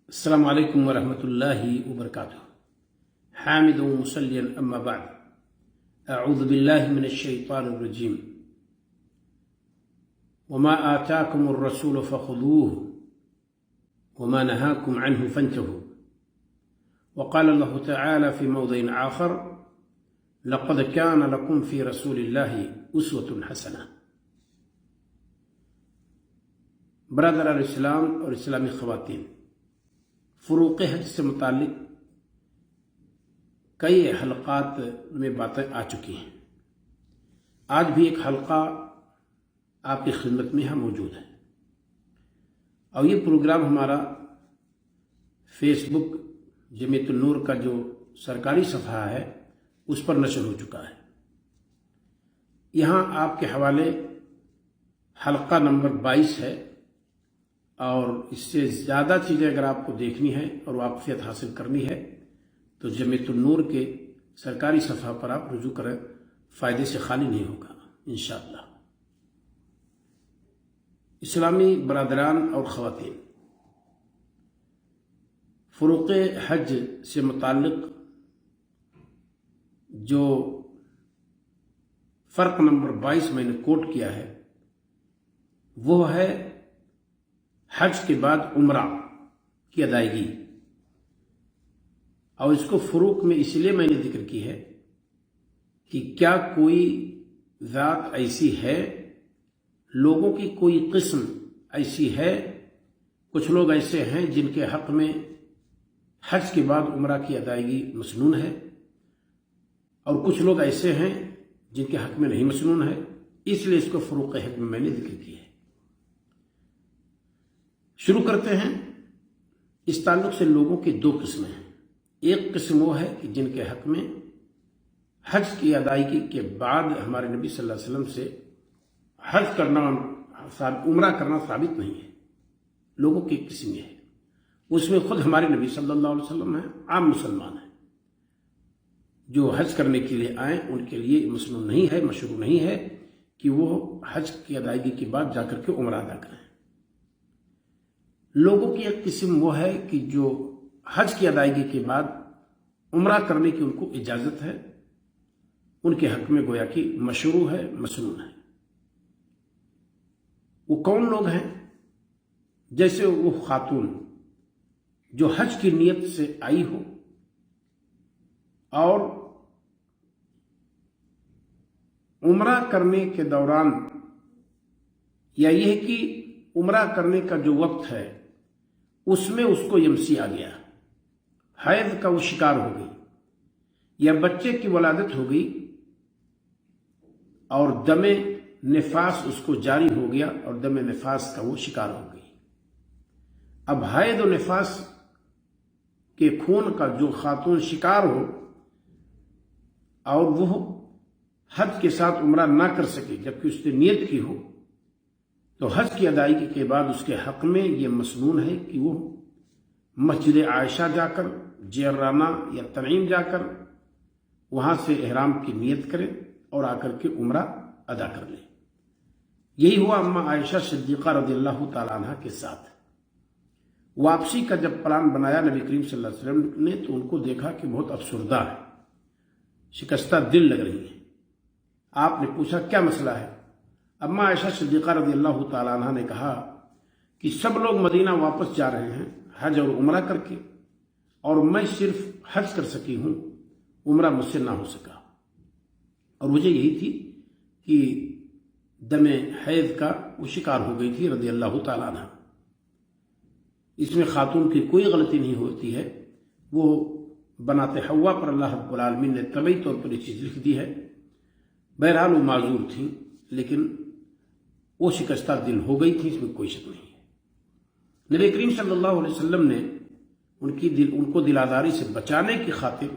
السلام عليكم ورحمة الله وبركاته. حامد ومصليا أما بعد. أعوذ بالله من الشيطان الرجيم. وما آتاكم الرسول فخذوه وما نهاكم عنه فانتهوا. وقال الله تعالى في موضع آخر: لقد كان لكم في رسول الله أسوة حسنة. برادر الاسلام اور اسلامی خواتین، فروق حج سے متعلق کئی حلقات میں باتیں آ چکی ہیں۔ آج بھی ایک حلقہ آپ کی خدمت میں یہاں موجود ہے، اور یہ پروگرام ہمارا فیس بک جمیعت النور کا جو سرکاری صفحہ ہے اس پر نشر ہو چکا ہے۔ یہاں آپ کے حوالے حلقہ نمبر 22 ہے، اور اس سے زیادہ چیزیں اگر آپ کو دیکھنی ہے اور واقفیت حاصل کرنی ہے تو جمیعت النور کے سرکاری صفحہ پر آپ رجوع کریں، فائدے سے خالی نہیں ہوگا انشاءاللہ۔ اسلامی برادران اور خواتین، فروق حج سے متعلق جو فرق نمبر 22 میں نے کوٹ کیا ہے وہ ہے حج کے بعد عمرہ کی ادائیگی، اور اس کو فروق میں اس لیے میں نے ذکر کی ہے کہ کیا کوئی ذات ایسی ہے، لوگوں کی کوئی قسم ایسی ہے، کچھ لوگ ایسے ہیں جن کے حق میں حج کے بعد عمرہ کی ادائیگی مسنون ہے، اور کچھ لوگ ایسے ہیں جن کے حق میں نہیں مسنون ہے، اس لیے اس کو فروق حج میں نے ذکر کی ہے۔ شروع کرتے ہیں۔ اس تعلق سے لوگوں کی دو قسمیں ہیں۔ ایک قسم وہ ہے کہ جن کے حق میں حج کی ادائیگی کے بعد ہمارے نبی صلی اللہ علیہ وسلم سے حج کرنا، عمرہ کرنا ثابت نہیں ہے۔ لوگوں کی ایک قسم یہ ہے، اس میں خود ہمارے نبی صلی اللہ علیہ وسلم ہیں، عام مسلمان ہیں، جو حج کرنے کے لیے آئیں ان کے لیے مسنون نہیں ہے، مشروع نہیں ہے کہ وہ حج کی ادائیگی کے بعد جا کر کے عمرہ ادا کریں۔ لوگوں کی ایک قسم وہ ہے کہ جو حج کی ادائیگی کے بعد عمرہ کرنے کی ان کو اجازت ہے، ان کے حق میں گویا کہ مشروع ہے، مسنون ہے۔ وہ کون لوگ ہیں؟ جیسے وہ خاتون جو حج کی نیت سے آئی ہو اور عمرہ کرنے کے دوران، یا یہ کہ عمرہ کرنے کا جو وقت ہے اس میں اس کو یمسی آ گیا، حیض کا وہ شکار ہو گئی، یا بچے کی ولادت ہو گئی اور دم نفاس اس کو جاری ہو گیا اور دم نفاس کا وہ شکار ہو گئی۔ اب حیض و نفاس کے خون کا جو خاتون شکار ہو اور وہ حج کے ساتھ عمرہ نہ کر سکے جبکہ اس نے نیت کی ہو، تو حج کی ادائیگی کے بعد اس کے حق میں یہ مسنون ہے کہ وہ مسجد عائشہ جا کر، جیرانہ یا تنعیم جا کر وہاں سے احرام کی نیت کرے اور آ کر کے عمرہ ادا کر لے۔ یہی ہوا اما عائشہ صدیقہ رضی اللہ تعالیٰ عنہ کے ساتھ۔ واپسی کا جب پلان بنایا نبی کریم صلی اللہ علیہ وسلم نے تو ان کو دیکھا کہ بہت افسردہ ہے، شکستہ دل لگ رہی ہے۔ آپ نے پوچھا کیا مسئلہ ہے؟ اما عائشہ صدیقہ رضی اللہ تعالیٰ عنہ نے کہا کہ سب لوگ مدینہ واپس جا رہے ہیں حج اور عمرہ کر کے، اور میں صرف حج کر سکی ہوں، عمرہ مجھ سے نہ ہو سکا، اور وجہ یہی تھی کہ دم حیض کا وہ شکار ہو گئی تھی رضی اللہ تعالیٰ عنہ۔ اس میں خاتون کی کوئی غلطی نہیں ہوتی ہے، وہ بنات حوا پر اللہ رب العالمین نے طبعی طور پر یہ چیز لکھ دی ہے۔ بہرحال وہ معذور تھیں، لیکن وہ شکستہ دل ہو گئی تھی، اس میں کوئی شک نہیں ہے۔ نبی کریم صلی اللہ علیہ وسلم نے ان کو دل آزاری سے بچانے کی خاطر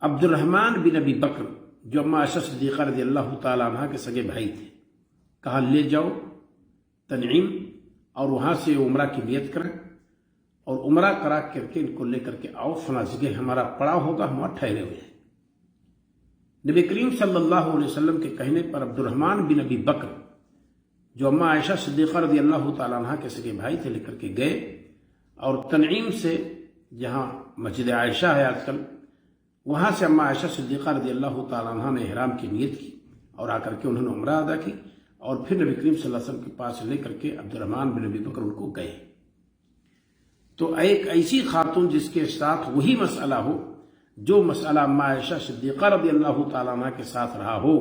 عبد الرحمن بن ابی بکر جو اما عائشہ صدیقہ رضی اللہ تعالیٰ عنہ کے سگے بھائی تھے، کہا لے جاؤ تنعیم اور وہاں سے عمرہ کی نیت کریں اور عمرہ کرا کر کے ان کو لے کر کے آؤ، فلاں جگہ ہمارا پڑاؤ ہوگا، ہم وہاں ٹھہرے ہوئے ہیں۔ نبی کریم صلی اللہ علیہ وسلم کے کہنے پر عبد الرحمن بن ابی بکر جو اما عائشہ صدیقہ رضی اللہ تعالیٰ عنہ کے سگے بھائی تھے لے کر کے گئے، اور تنعیم سے جہاں مسجد عائشہ ہے آج کل، وہاں سے اما عائشہ صدیقہ رضی اللہ تعالیٰ عنہ نے احرام کی نیت کی اور آ کر کے انہوں نے عمرہ ادا کی، اور پھر نبی کریم صلی اللہ علیہ وسلم کے پاس لے کر کے عبد الرحمن بن ابی بکر ان کو گئے۔ تو ایک ایسی خاتون جس کے ساتھ وہی مسئلہ ہو جو مسئلہ اما عائشہ صدیقہ رضی اللہ تعالیٰ عنہ کے ساتھ رہا ہو،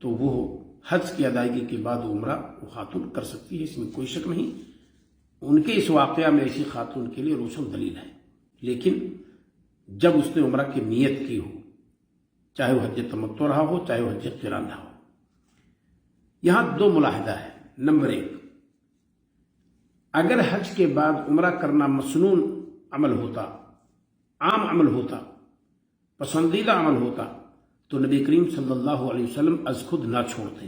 تو وہ حج کی ادائیگی کے بعد عمرہ وہ خاتون کر سکتی ہے، اس میں کوئی شک نہیں۔ ان کے اس واقعہ میں ایسی خاتون کے لیے روشن دلیل ہے، لیکن جب اس نے عمرہ کی نیت کی ہو، چاہے وہ حج تمتع رہا ہو چاہے وہ حج قران رہا ہو۔ یہاں دو ملاحظہ ہے۔ نمبر 1، اگر حج کے بعد عمرہ کرنا مسنون عمل ہوتا، عام عمل ہوتا، پسندیدہ عمل ہوتا، تو نبی کریم صلی اللہ علیہ وسلم از خود نہ چھوڑتے،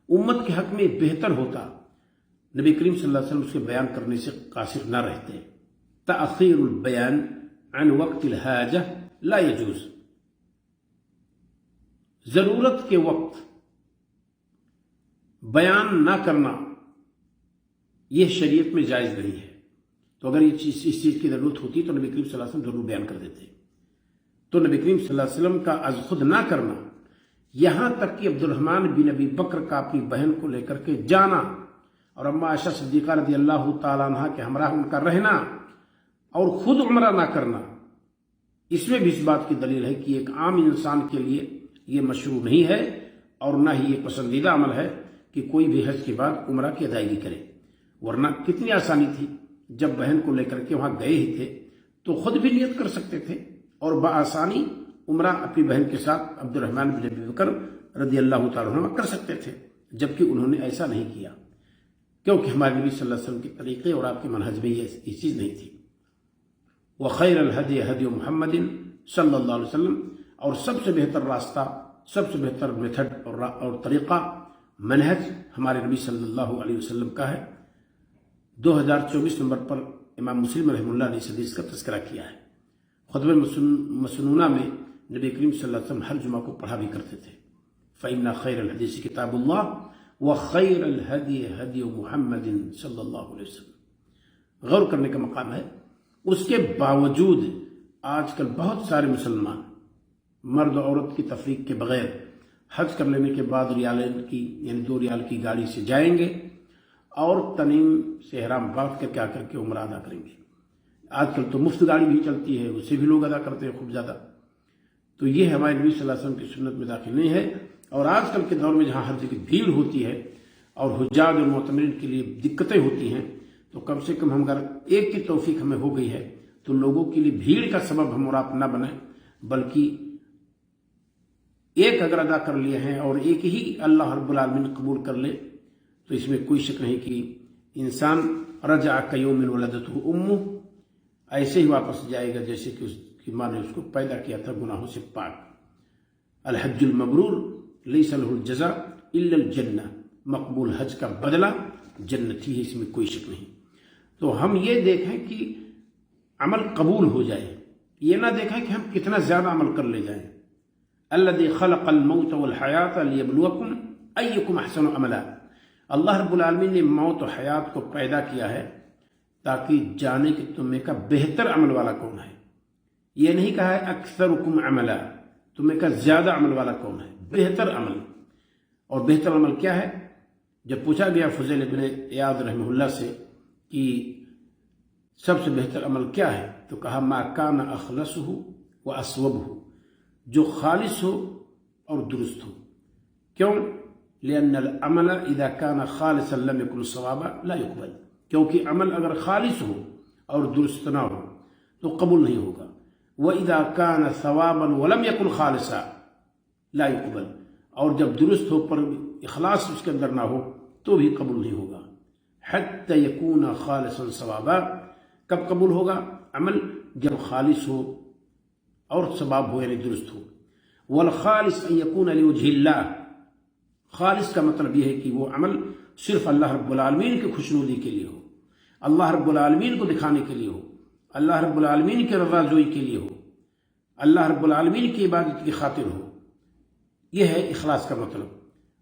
امت کے حق میں بہتر ہوتا، نبی کریم صلی اللہ علیہ وسلم اس کے بیان کرنے سے قاصر نہ رہتے۔ تأخیر البیان عن وقت الحاجہ لا یجوز، ضرورت کے وقت بیان نہ کرنا یہ شریعت میں جائز نہیں ہے۔ تو اگر یہ چیز اس چیز کی ضرورت ہوتی تو نبی کریم صلی اللہ علیہ وسلم ضرور بیان کر دیتے۔ تو نبی کریم صلی اللہ علیہ وسلم کا از خود نہ کرنا، یہاں تک کہ عبد الرحمن بن ابی بکر کا اپنی بہن کو لے کر کے جانا اور اما عائشہ صدیقہ رضی اللہ تعالیٰ عنہ کے ہمراہ ان کا رہنا اور خود عمرہ نہ کرنا، اس میں بھی اس بات کی دلیل ہے کہ ایک عام انسان کے لیے یہ مشروع نہیں ہے، اور نہ ہی یہ پسندیدہ عمل ہے کہ کوئی بھی حج کے بعد عمرہ کی ادائیگی کرے۔ ورنہ کتنی آسانی تھی، جب بہن کو لے کر کے وہاں گئے ہی تھے تو خود بھی نیت کر سکتے تھے اور بآسانی عمرہ اپنی بہن کے ساتھ عبد الرحمن بن ابی بکر رضی اللہ تعالیٰ عنہ کر سکتے تھے، جبکہ انہوں نے ایسا نہیں کیا، کیونکہ ہمارے نبی صلی اللہ علیہ وسلم کے طریقے اور آپ کے منہج میں یہ چیز نہیں تھی۔ وخیر الہدی ہدی محمد صلی اللہ علیہ وسلم، اور سب سے بہتر راستہ، سب سے بہتر میتھڈ اور طریقہ، منہج ہمارے نبی صلی اللہ علیہ وسلم کا ہے۔ 2024 نمبر پر امام مسلم رحمہ اللہ نے اس حدیث کا تذکرہ کیا ہے۔ خطبہ مسنونہ میں نبی کریم صلی اللہ علیہ وسلم ہر جمعہ کو پڑھا بھی کرتے تھے۔ فإن خیر الحدیث کتاب اللہ وخیر الہدی ہدی محمد صلی اللہ علیہ وسلم۔ غور کرنے کا مقام ہے، اس کے باوجود آج کل بہت سارے مسلمان مرد و عورت کی تفریق کے بغیر حج کر لینے کے بعد ریالین کی یعنی 2 ریال کی گاڑی سے جائیں گے اور تنعیم سے احرام باندھ کر کے آ کر کے عمرہ ادا کریں گے۔ آج کل تو مفت گاڑی بھی چلتی ہے، اسے بھی لوگ ادا کرتے ہیں خوب زیادہ۔ تو یہ ہمارے نبی صلی اللہ علیہ وسلم کی سنت میں داخل نہیں ہے، اور آج کل کے دور میں جہاں ہر جگہ بھیڑ ہوتی ہے اور حجاج اور معتمرین کے لیے دقتیں ہوتی ہیں، تو کم سے کم ہم اگر ایک کی توفیق ہمیں ہو گئی ہے تو لوگوں کے لیے بھیڑ کا سبب ہم اور آپ نہ بنیں، بلکہ ایک اگر ادا کر لیے ہیں اور ایک ہی اللہ رب العالمین قبول کر لے تو اس میں کوئی شک نہیں کہ انسان رجع کیوم ولدتہ امہ، ایسے ہی واپس جائے گا جیسے کہ اس کی ماں نے اس کو پیدا کیا تھا گناہوں سے پاک۔ الحج المبرور لیس لہ الجزاء الا الجنہ، مقبول حج کا بدلہ جنت ہی ہے، اس میں کوئی شک نہیں۔ تو ہم یہ دیکھیں کہ عمل قبول ہو جائے، یہ نہ دیکھیں کہ ہم کتنا زیادہ عمل کر لے جائیں۔ الذی خلق الموت والحیات لیبلوکم ایکم احسن عملا، اللہ رب العالمین نے موت و حیات کو پیدا کیا ہے تاکہ جانے کہ تمہیں کا بہتر عمل والا کون ہے۔ یہ نہیں کہا ہے اکثرکم عملا، تمہیں کا زیادہ عمل والا کون ہے، بہتر عمل۔ اور بہتر عمل کیا ہے؟ جب پوچھا گیا فضیل بن عیاض رحمہ اللہ سے کہ سب سے بہتر عمل کیا ہے، تو کہا ما کان اخلصہ و اصوبہ، جو خالص ہو اور درست ہو۔ کیوں؟ لأن العمل اذا كان خالصا لم يكن صوابا لا يقبل، کیونکہ عمل اگر خالص ہو اور درست نہ ہو تو قبول نہیں ہوگا۔ وَإِذَا كَانَ ثَوَابًا وَلَمْ يَكُنْ خَالِصًا لا يقبل، اور جب درست ہو پر اخلاص اس کے اندر نہ ہو تو بھی قبول نہیں ہوگا۔ حتى يكون خالصا ثوابا، کب قبول ہوگا عمل؟ جب خالص ہو اور ثواب ہو یعنی درست ہو۔ والخالص ان يكون لوجه اللہ، خالص کا مطلب یہ ہے کہ وہ عمل صرف اللہ رب العالمین کی خوشنودی کے لیے ہو، اللہ رب العالمین کو دکھانے کے لیے ہو، اللہ رب العالمین کی رضا جوئی کے لیے ہو، اللہ رب العالمین کی عبادت کی خاطر ہو۔ یہ ہے اخلاص کا مطلب۔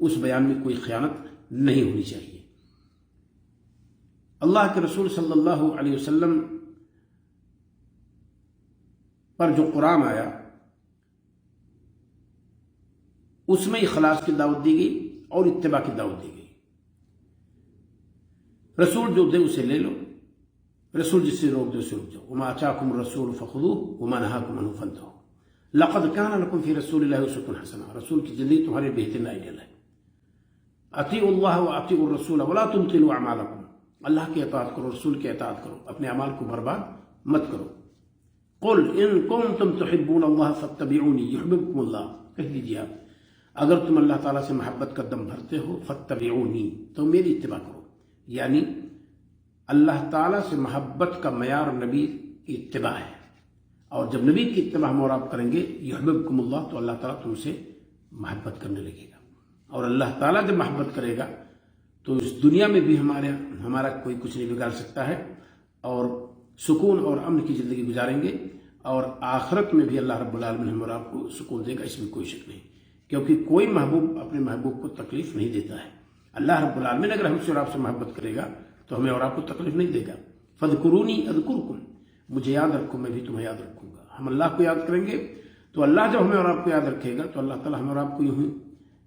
اس بیان میں کوئی خیانت نہیں ہونی چاہیے۔ اللہ کے رسول صلی اللہ علیہ وسلم پر جو قرآن آیا اس میں اخلاص کی دعوت دی گئی اور اتباع کی دعوت دی گئی۔ رسول جو دے اسے لے لو، رسول جس سے روک دے اسے رک جاؤ۔ وما آتاکم الرسول فخذوه وما نهاکم عنہ فانتہوا لقد كان لكم في رسول الله اسوة حسنہ، رسول کی زندگی تمہارے بہترین آئیڈیل ہے۔ اطیعوا اللہ واطیعوا الرسول ولا تبطلوا اعمالکم، اللہ کی اطاعت کرو، رسول کی اطاعت کرو، اپنے اعمال کو برباد مت کرو۔ قل ان کنتم تحبون اللہ فاتبعونی یحببکم اللہ، کہہ دیجیے آپ اگر تم اللہ تعالیٰ سے محبت کا دم بھرتے ہو فاتبعونی، تو میری اتباع کرو۔ یعنی اللہ تعالیٰ سے محبت کا معیار نبی کی اتباع ہے، اور جب نبی کی اتباع ہم اور آپ کریں گے یحببکم اللہ، تو اللہ تعالیٰ تم سے محبت کرنے لگے گا، اور اللہ تعالیٰ جب محبت کرے گا تو اس دنیا میں بھی ہمارا کوئی کچھ نہیں بگاڑ سکتا ہے، اور سکون اور امن کی زندگی گزاریں گے، اور آخرت میں بھی اللہ رب العالمین ہم اور آپ کو سکون دے گا، اس میں کوئی شک نہیں، کیونکہ کوئی محبوب اپنے محبوب کو تکلیف نہیں دیتا ہے۔ اللہ رب العالمین اگر ہم سے اور آپ سے محبت کرے گا تو ہمیں اور آپ کو تکلیف نہیں دے گا۔ فاذکرونی اذکرکم، مجھے یاد رکھو میں بھی تمہیں یاد رکھوں گا۔ ہم اللہ کو یاد کریں گے تو اللہ جب ہمیں اور آپ کو یاد رکھے گا تو اللہ تعالیٰ ہمیں اور آپ کو یوں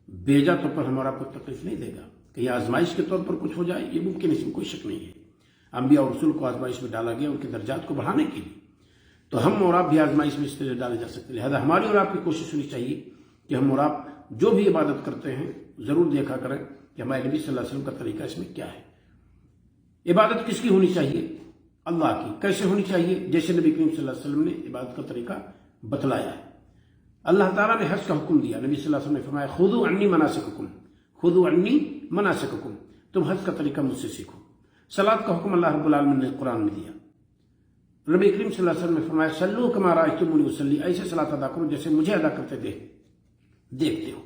بیجا طور پر ہمیں اور آپ کو تکلیف نہیں دے گا، کہیں آزمائش کے طور پر کچھ ہو جائے، یہ ممکن ہے، اس میں کوئی شک نہیں ہے۔ انبیاء اور رسول کو آزمائش میں ڈالا گیا ان کے درجات کو بڑھانے کے لیے، تو ہم اور آپ بھی آزمائش میں اس طرح ڈالے جا سکتے ہیں۔ لہذا ہماری اور آپ کی کوشش ہونی چاہیے کہ ہم اور آپ جو بھی عبادت کرتے ہیں ضرور دیکھا کریں کہ ہمارے نبی صلی اللہ علیہ وسلم کا طریقہ اس میں کیا ہے۔ عبادت کس کی ہونی چاہیے؟ اللہ کی۔ کیسے ہونی چاہیے؟ جیسے نبی کریم صلی اللہ علیہ وسلم نے عبادت کا طریقہ بتلایا ہے۔ اللہ تعالیٰ نے حج کا حکم دیا، نبی صلی اللہ علیہ وسلم نے فرمایا خذوا عنی مناسککم، خذوا عنی مناسککم، تم حج کا طریقہ مجھ سے سیکھو۔ صلاۃ کا حکم اللہ رب العالمین نے قرآن میں دیا، نبی کریم صلی اللہ علیہ وسلم نے فرمایا صلوا کما رأیتمونی اصلی، ایسے صلاۃ ادا کرو جیسے مجھے ادا کرتے دیکھتے ہو۔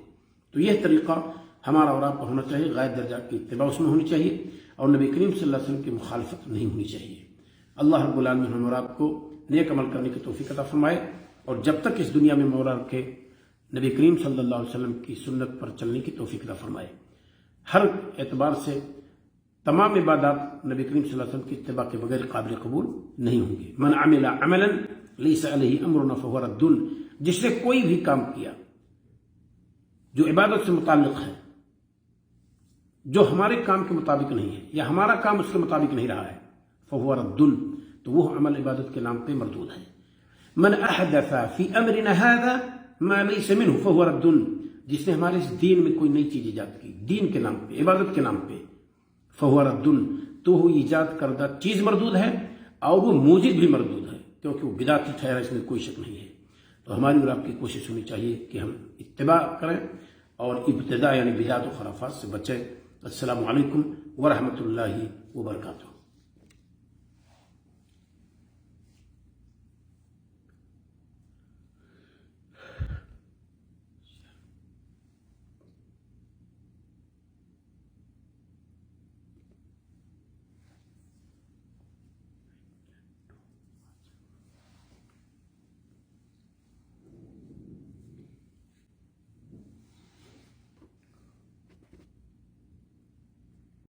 تو یہ طریقہ ہمارا اور آپ کا ہونا چاہیے، غائب درجہ کی اتباع اس میں ہونی چاہیے، اور نبی کریم صلی اللہ علیہ وسلم کی مخالفت نہیں ہونی چاہیے۔ اللہ رب العالمین ہم اور آپ کو نیک عمل کرنے کی توفیق عطا فرمائے، اور جب تک اس دنیا میں مولا رکھے نبی کریم صلی اللہ علیہ وسلم کی سنت پر چلنے کی توفیق عطا فرمائے۔ ہر اعتبار سے تمام عبادات نبی کریم صلی اللہ علیہ وسلم کی اتباع کے بغیر قابل قبول نہیں ہوں گے۔ من عمل عملا لیس علیہ امرنا فہو رد، جس نے کوئی بھی کام کیا جو عبادت سے متعلق ہے، جو ہمارے کام کے مطابق نہیں ہے یا ہمارا کام اس کے مطابق نہیں رہا ہے، فہو رد، تو وہ عمل عبادت کے نام پہ مردود ہے۔ من احدث فی امرنا هذا ما لیس منہ فہو رد، جس نے ہمارے اس دین میں کوئی نئی چیز ایجاد کی دین کے نام پہ، عبادت کے نام پہ، فہو رد، تو وہ ایجاد کردہ چیز مردود ہے، اور وہ موجد بھی مردود ہے، کیونکہ وہ بدعتی ٹھہرا، اس میں کوئی شک نہیں ہے۔ تو ہماری اور آپ کی کوشش ہونی چاہیے کہ ہم اتباع کریں اور ابتداء یعنی بدعت و خرافات سے بچیں۔ السلام علیکم ورحمۃ اللہ وبرکاتہ۔